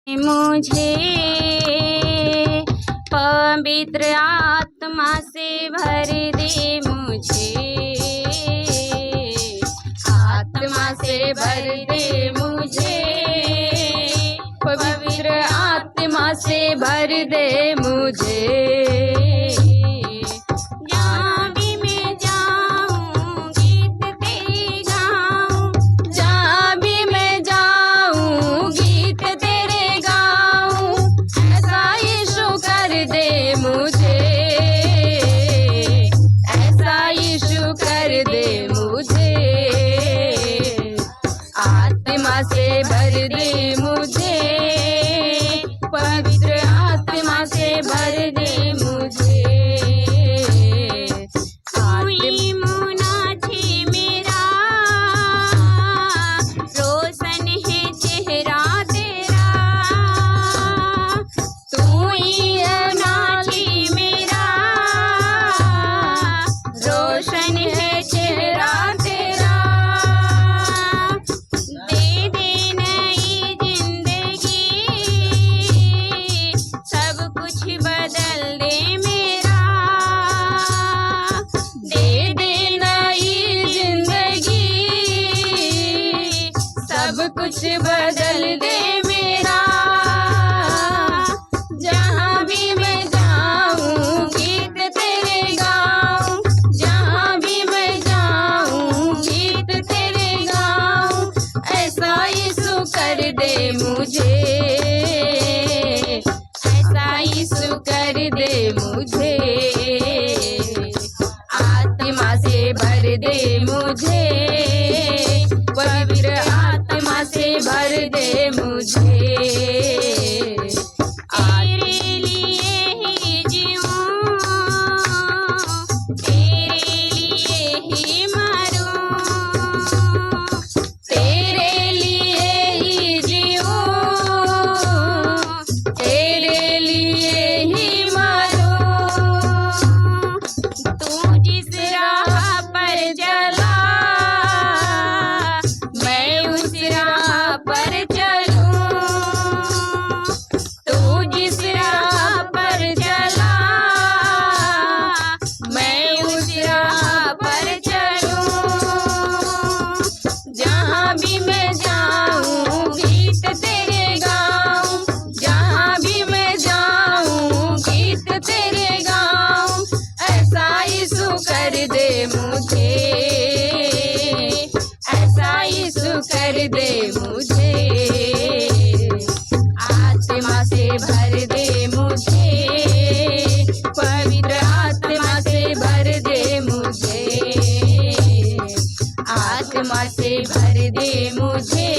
मुझे पवित्र आत्मा से भर दे, मुझे आत्मा से भर दे, मुझे पवित्र आत्मा से भर दे मुझे। आत्मा से भर दे मुझे, पवित्र आत्मा से भर दे मुझे। कोई मुना छे मेरा, रोशन है चेहरा तेरा। तू ही मुना छे मेरा, रोशन है चेहरा तेरा। बदल दे मेरा, दे दे नई जिंदगी, सब कुछ बदल दे मेरा। जहाँ भी मैं जाऊँ गीत तेरे गाऊँ, जहाँ भी मैं जाऊँ गीत तेरे गाऊँ। ऐसा यीशु कर दे मुझे, यीशु कर दे मुझे। आत्मा से भर दे मुझे, पवित्र आत्मा से भर दे मुझे। तेरे लिए ही जीऊँ, तेरे लिए ही मरूँ, तेरे लिए ही जीऊँ, तेरे लिए ही मरूँ। तू जिस राह पर चला, मैं उस राह पर चलूँ। तू जिस राह पर चला, मैं उस राह पर चलूँ। जहाँ भी मैं जाऊँ गीत तेरे गाऊँ, जहाँ भी मैं जाऊँ गीत तेरे गाऊँ। ऐसा यीशु कर दे मुझे, ऐसा यीशु कर दे मुझे। आत्मा से भर दे मुझे, पवित्र आत्मा से भर दे मुझे। आत्मा से भर दे मुझे,